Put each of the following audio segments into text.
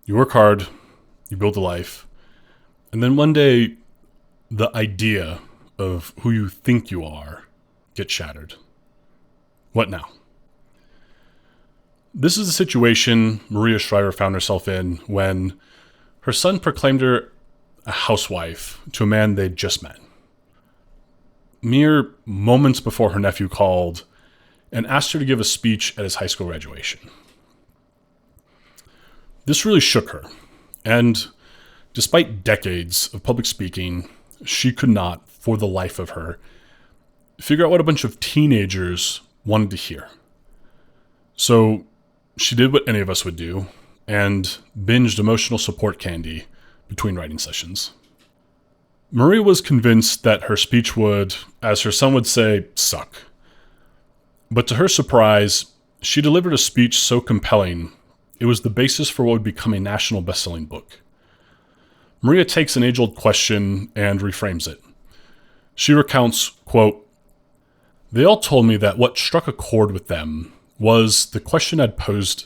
You work hard, you build a life, and then one day the idea of who you think you are gets shattered. What now? This is the situation Maria Shriver found herself in when her son proclaimed her a housewife to a man they'd just met. Mere moments before her nephew called and asked her to give a speech at his high school graduation. This really shook her, and despite decades of public speaking, she could not, for the life of her, figure out what a bunch of teenagers wanted to hear. So she did what any of us would do and binged emotional support candy between writing sessions. Maria was convinced that her speech would, as her son would say, suck. But to her surprise, she delivered a speech so compelling, it was the basis for what would become a national best-selling book. Maria takes an age-old question and reframes it. She recounts, quote, "They all told me that what struck a chord with them was the question I'd posed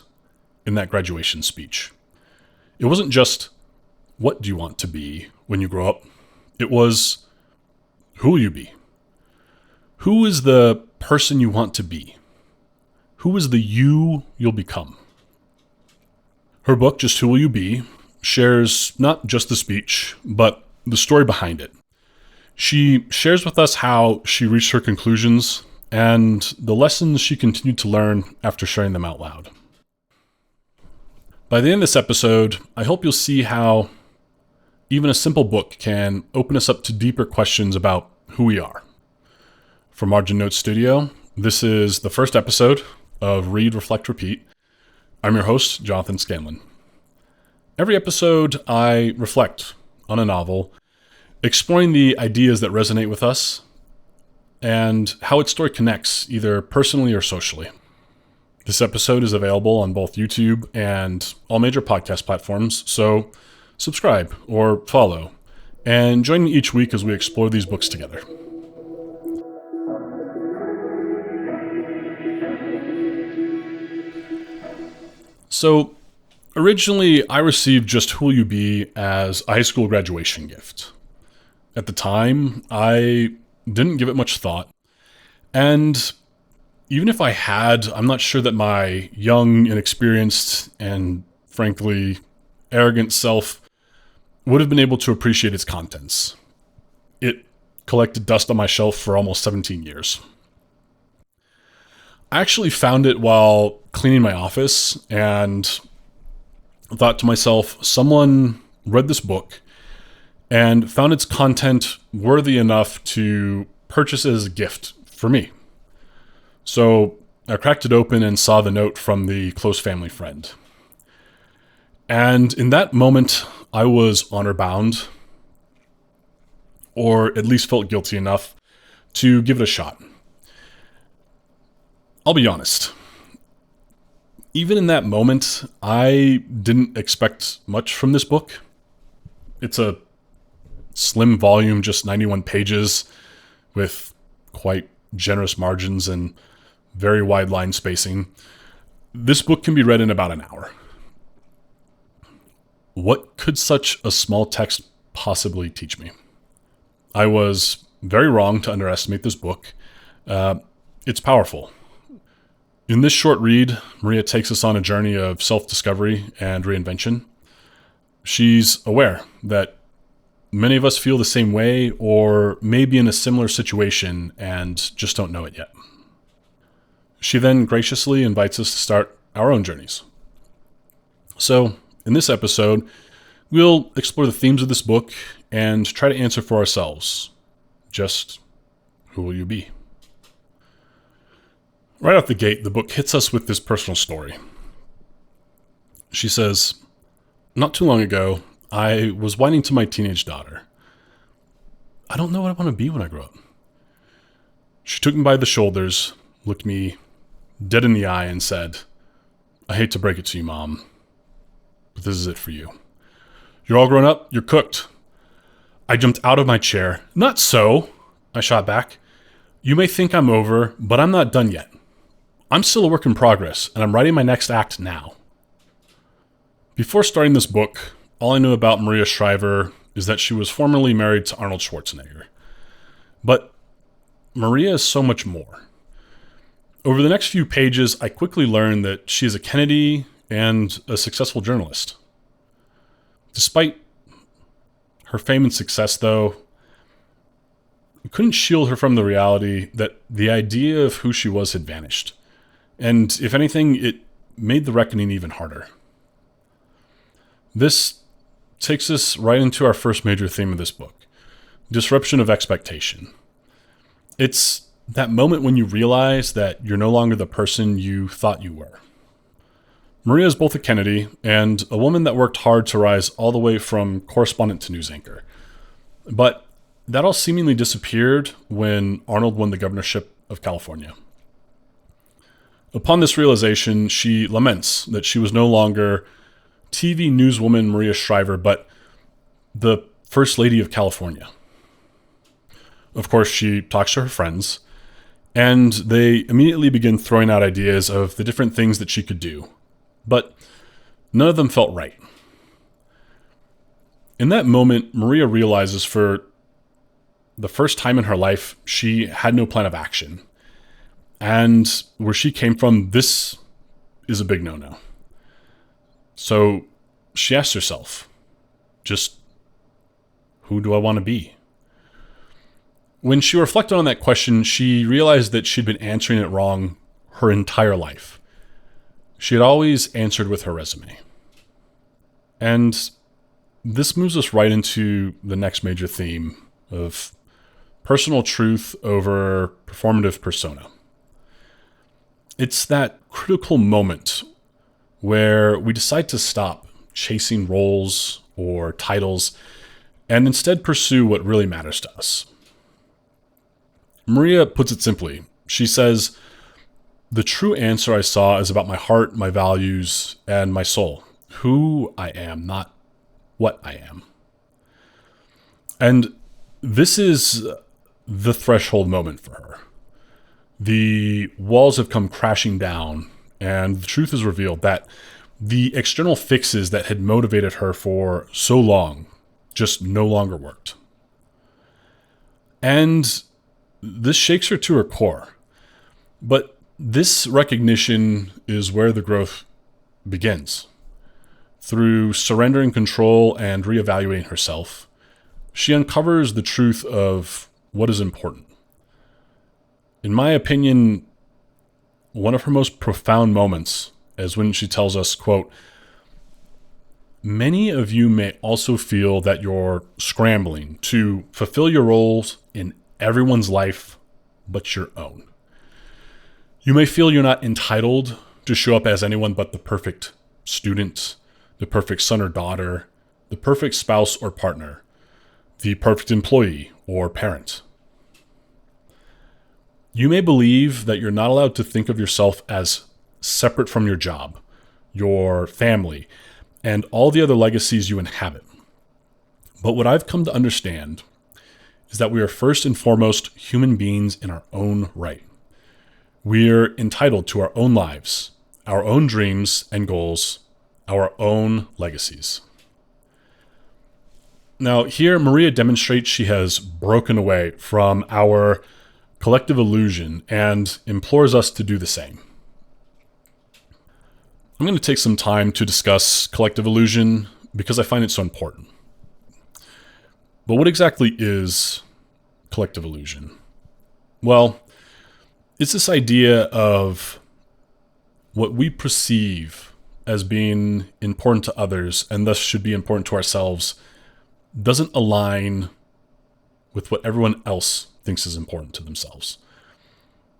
in that graduation speech. It wasn't just, what do you want to be when you grow up? It was, who will you be? Who is the person you want to be? Who is the you you'll become?" Her book, Just Who Will You Be, shares not just the speech, but the story behind it. She shares with us how she reached her conclusions and the lessons she continued to learn after sharing them out loud. By the end of this episode, I hope you'll see how even a simple book can open us up to deeper questions about who we are. From Margin Notes Studio, this is the first episode of Read, Reflect, Repeat. I'm your host, Jonathan Scanlon. Every episode, I reflect on a novel, exploring the ideas that resonate with us and how its story connects either personally or socially. This episode is available on both YouTube and all major podcast platforms, so subscribe or follow, and join me each week as we explore these books together. So, originally, I received Just Who Will You Be as a high school graduation gift. At the time, I didn't give it much thought, and even if I had, I'm not sure that my young, inexperienced, and frankly, arrogant self would have been able to appreciate its contents. It collected dust on my shelf for almost 17 years. I actually found it while cleaning my office and thought to myself, someone read this book and found its content worthy enough to purchase it as a gift for me. So I cracked it open and saw the note from the close family friend. And in that moment, I was honor bound, or at least felt guilty enough to give it a shot. I'll be honest. Even in that moment, I didn't expect much from this book. It's a slim volume, just 91 pages, with quite generous margins and very wide line spacing. This book can be read in about an hour. What could such a small text possibly teach me? I was very wrong to underestimate this book. It's powerful. In this short read, Maria takes us on a journey of self-discovery and reinvention. She's aware that many of us feel the same way or may be in a similar situation and just don't know it yet. She then graciously invites us to start our own journeys. So, in this episode, we'll explore the themes of this book and try to answer for ourselves. Just who will you be? Right out the gate, the book hits us with this personal story. She says, "Not too long ago, I was whining to my teenage daughter. I don't know what I want to be when I grow up. She took me by the shoulders, looked me dead in the eye and said, 'I hate to break it to you, Mom, but this is it for you. You're all grown up, you're cooked.' I jumped out of my chair. 'Not so,' I shot back. 'You may think I'm over, but I'm not done yet. I'm still a work in progress, and I'm writing my next act now.' Before starting this book, all I knew about Maria Shriver is that she was formerly married to Arnold Schwarzenegger. But Maria is so much more. Over the next few pages, I quickly learned that she is a Kennedy and a successful journalist. Despite her fame and success, though, it couldn't shield her from the reality that the idea of who she was had vanished. And if anything, it made the reckoning even harder. This takes us right into our first major theme of this book, disruption of expectation. It's that moment when you realize that you're no longer the person you thought you were. Maria is both a Kennedy and a woman that worked hard to rise all the way from correspondent to news anchor. But that all seemingly disappeared when Arnold won the governorship of California. Upon this realization, she laments that she was no longer TV newswoman Maria Shriver, but the First Lady of California. Of course, she talks to her friends, and they immediately begin throwing out ideas of the different things that she could do. But none of them felt right. In that moment, Maria realizes for the first time in her life, she had no plan of action. And where she came from, this is a big no-no. So she asks herself, just who do I want to be? When she reflected on that question, she realized that she'd been answering it wrong her entire life. She had always answered with her resume. And this moves us right into the next major theme of personal truth over performative persona. It's that critical moment where we decide to stop chasing roles or titles and instead pursue what really matters to us. Maria puts it simply. She says, "The true answer I saw is about my heart, my values, and my soul. Who I am, not what I am." And this is the threshold moment for her. The walls have come crashing down, and the truth is revealed that the external fixes that had motivated her for so long just no longer worked. And this shakes her to her core. But this recognition is where the growth begins. Through surrendering control and reevaluating herself, she uncovers the truth of what is important. In my opinion, one of her most profound moments is when she tells us, quote, "Many of you may also feel that you're scrambling to fulfill your roles in everyone's life but your own. You may feel you're not entitled to show up as anyone but the perfect student, the perfect son or daughter, the perfect spouse or partner, the perfect employee or parent. You may believe that you're not allowed to think of yourself as separate from your job, your family, and all the other legacies you inhabit. But what I've come to understand is that we are first and foremost human beings in our own right. We're entitled to our own lives, our own dreams and goals, our own legacies." Now, here Maria demonstrates she has broken away from our collective illusion and implores us to do the same. I'm going to take some time to discuss collective illusion because I find it so important. But what exactly is collective illusion? Well, it's this idea of what we perceive as being important to others and thus should be important to ourselves doesn't align with what everyone else thinks is important to themselves.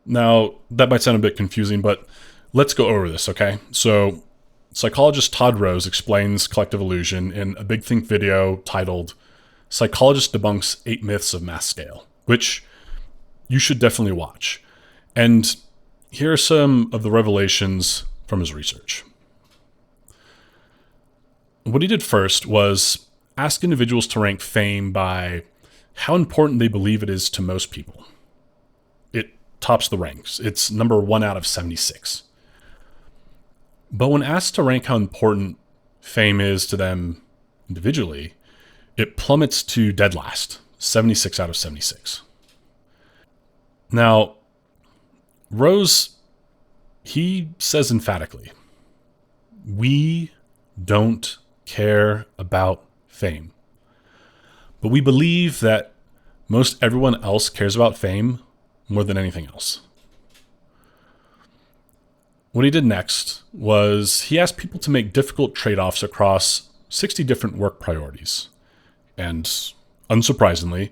Now, that might sound a bit confusing, but let's go over this, okay? So, psychologist Todd Rose explains collective illusion in a Big Think video titled "Psychologist Debunks 8 Myths of Mass Scale," which you should definitely watch. And here are some of the revelations from his research. What he did first was ask individuals to rank fame by how important they believe it is to most people. It tops the ranks. It's number 1 out of 76. But when asked to rank how important fame is to them individually, it plummets to dead last, 76 out of 76. Now, Rose, he says emphatically, we don't care about fame, but we believe that most everyone else cares about fame more than anything else. What he did next was he asked people to make difficult trade-offs across 60 different work priorities. And unsurprisingly,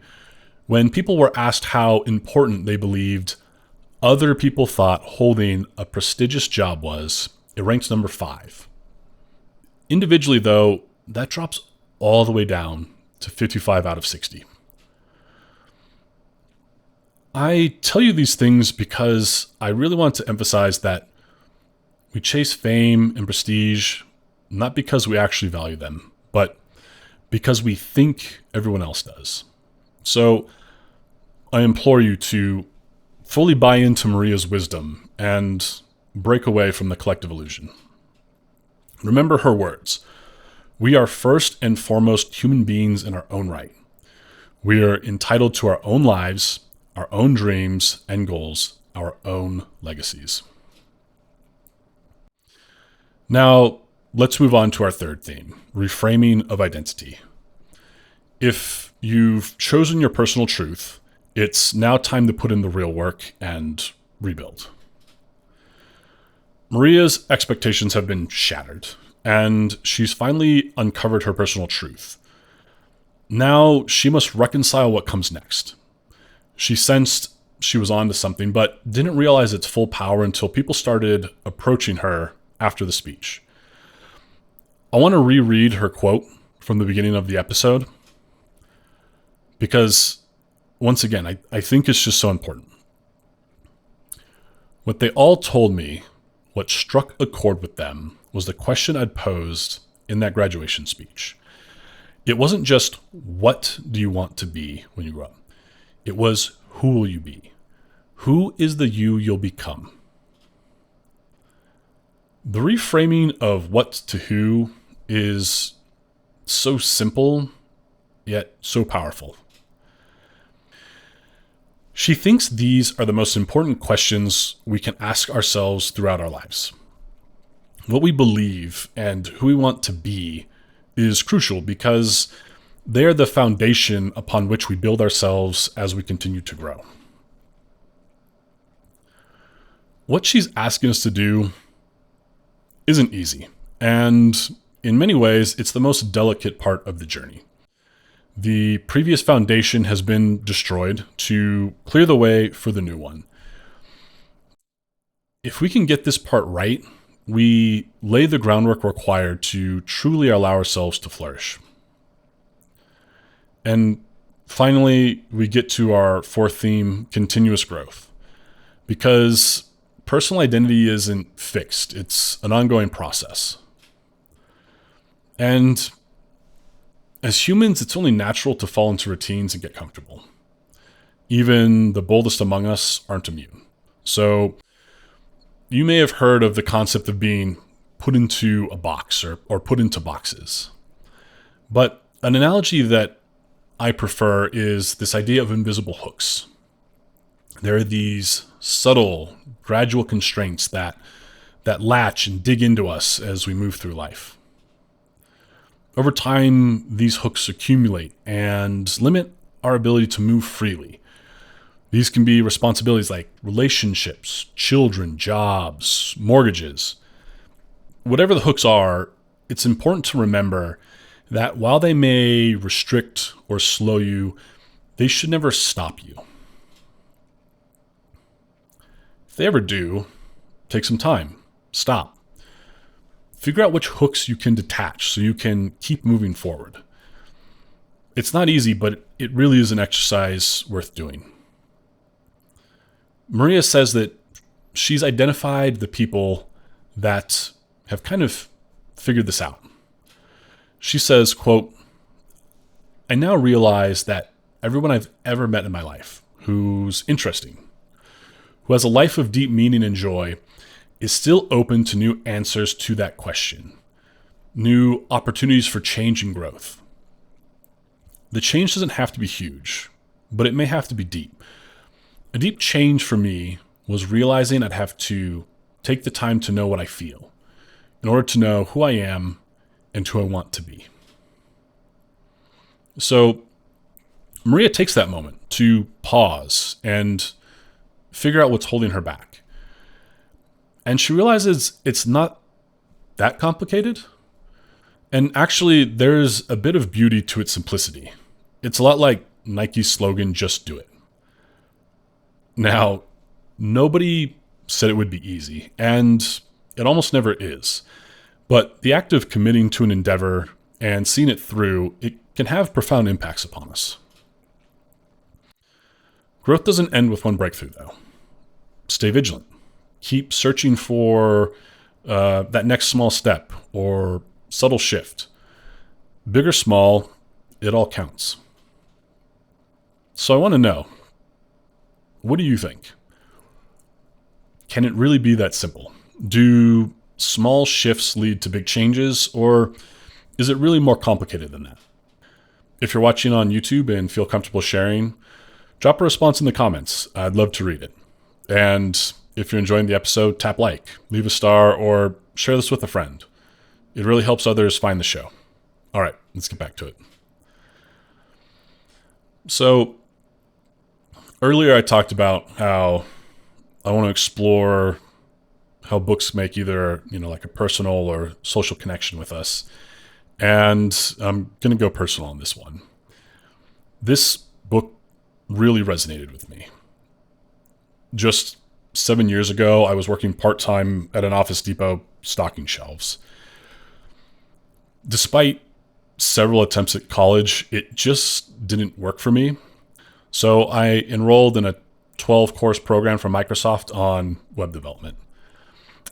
when people were asked how important they believed other people thought holding a prestigious job was, it ranks number 5. Individually, though, that drops all the way down to 55 out of 60. I tell you these things because I really want to emphasize that we chase fame and prestige not because we actually value them, but because we think everyone else does. So I implore you to fully buy into Maria's wisdom and break away from the collective illusion. Remember her words. We are first and foremost human beings in our own right. We are entitled to our own lives, our own dreams and goals, our own legacies. Now, let's move on to our third theme, reframing of identity. If you've chosen your personal truth, it's now time to put in the real work and rebuild. Maria's expectations have been shattered, and she's finally uncovered her personal truth. Now she must reconcile what comes next. She sensed she was onto something, but didn't realize its full power until people started approaching her after the speech. I want to reread her quote from the beginning of the episode because, once again, I think it's just so important. What they all told me, what struck a chord with them, was the question I'd posed in that graduation speech. It wasn't just, what do you want to be when you grow up? It was, who will you be? Who is the you you'll become? The reframing of what to who is so simple, yet so powerful. She thinks these are the most important questions we can ask ourselves throughout our lives. What we believe and who we want to be is crucial because they are the foundation upon which we build ourselves as we continue to grow. What she's asking us to do isn't easy, and in many ways, it's the most delicate part of the journey. The previous foundation has been destroyed to clear the way for the new one. If we can get this part right, we lay the groundwork required to truly allow ourselves to flourish. And finally, we get to our fourth theme, continuous growth. Because personal identity isn't fixed, it's an ongoing process. And as humans, it's only natural to fall into routines and get comfortable. Even the boldest among us aren't immune. So you may have heard of the concept of being put into a box or put into boxes. But an analogy that I prefer is this idea of invisible hooks. There are these subtle, gradual constraints that latch and dig into us as we move through life. Over time, these hooks accumulate and limit our ability to move freely. These can be responsibilities like relationships, children, jobs, mortgages. Whatever the hooks are, it's important to remember that while they may restrict or slow you, they should never stop you. If they ever do, take some time, stop. Figure out which hooks you can detach so you can keep moving forward. It's not easy, but it really is an exercise worth doing. Maria says that she's identified the people that have kind of figured this out. She says, quote, I now realize that everyone I've ever met in my life who's interesting, who has a life of deep meaning and joy, is still open to new answers to that question. new opportunities for change and growth. The change doesn't have to be huge, but it may have to be deep. A deep change for me was realizing I'd have to take the time to know what I feel in order to know who I am and who I want to be. So Maria takes that moment to pause and figure out what's holding her back. And she realizes it's not that complicated. And actually, there's a bit of beauty to its simplicity. It's a lot like Nike's slogan, "Just do it." Now, nobody said it would be easy, and it almost never is. But the act of committing to an endeavor and seeing it through, it can have profound impacts upon us. Growth doesn't end with one breakthrough, though. Stay vigilant. Keep searching for that next small step or subtle shift. Big or small, it all counts. So I want to know, what do you think? Can it really be that simple? Do small shifts lead to big changes, or is it really more complicated than that? If you're watching on YouTube and feel comfortable sharing, drop a response in the comments. I'd love to read it. And if you're enjoying the episode, tap like, leave a star, or share this with a friend. It really helps others find the show. All right, let's get back to it. So earlier I talked about how I want to explore how books make either, like a personal or social connection with us. And I'm going to go personal on this one. This book really resonated with me. Just 7 years ago, I was working part-time at an Office Depot stocking shelves. Despite several attempts at college, it just didn't work for me. So I enrolled in a 12-course program from Microsoft on web development.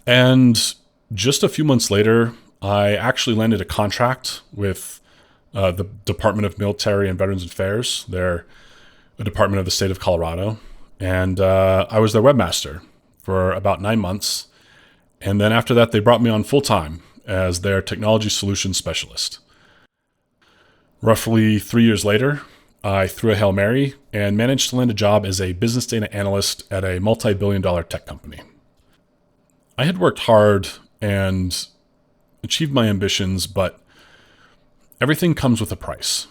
And just a few months later, I actually landed a contract with the Department of Military and Veterans Affairs. They're a department of the state of Colorado. And I was their webmaster for about 9 months. And then after that, they brought me on full-time as their technology solutions specialist. Roughly 3 years later, I threw a Hail Mary and managed to land a job as a business data analyst at a multi-billion-dollar tech company. I had worked hard and achieved my ambitions, but everything comes with a price.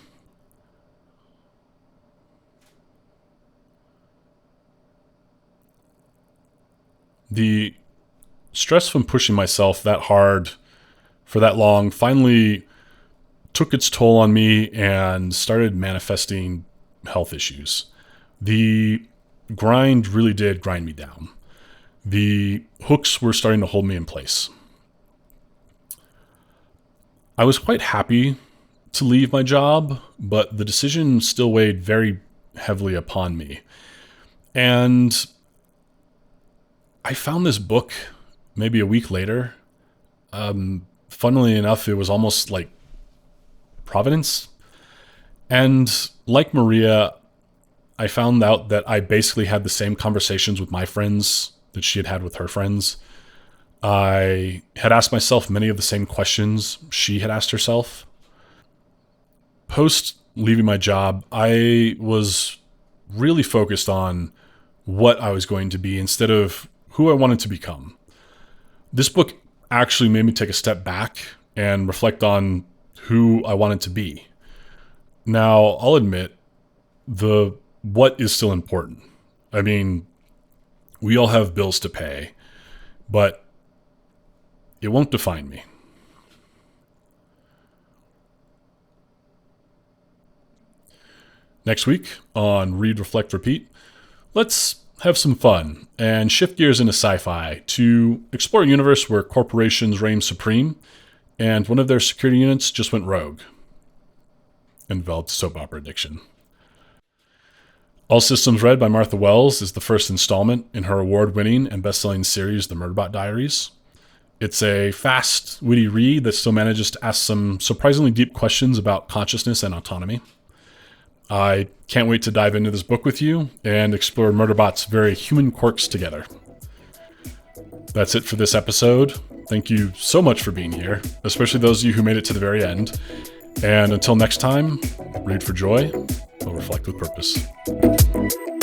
The stress from pushing myself that hard for that long finally took its toll on me and started manifesting health issues. The grind really did grind me down. The hooks were starting to hold me in place. I was quite happy to leave my job, but the decision still weighed very heavily upon me. And I found this book maybe a week later. Funnily enough, it was almost like Providence. And like Maria, I found out that I basically had the same conversations with my friends that she had had with her friends. I had asked myself many of the same questions she had asked herself. Post leaving my job, I was really focused on what I was going to be instead of who I wanted to become. This book actually made me take a step back and reflect on who I wanted to be. Now, I'll admit, the what is still important. I mean, we all have bills to pay, but it won't define me. Next week on Read, Reflect, Repeat, let's have some fun and shift gears into sci-fi to explore a universe where corporations reign supreme and one of their security units just went rogue and developed soap opera addiction. All Systems Red by Martha Wells is the first installment in her award-winning and best-selling series, The Murderbot Diaries. It's a fast, witty read that still manages to ask some surprisingly deep questions about consciousness and autonomy. I can't wait to dive into this book with you and explore Murderbot's very human quirks together. That's it for this episode. Thank you so much for being here, especially those of you who made it to the very end. And until next time, read for joy, but reflect with purpose.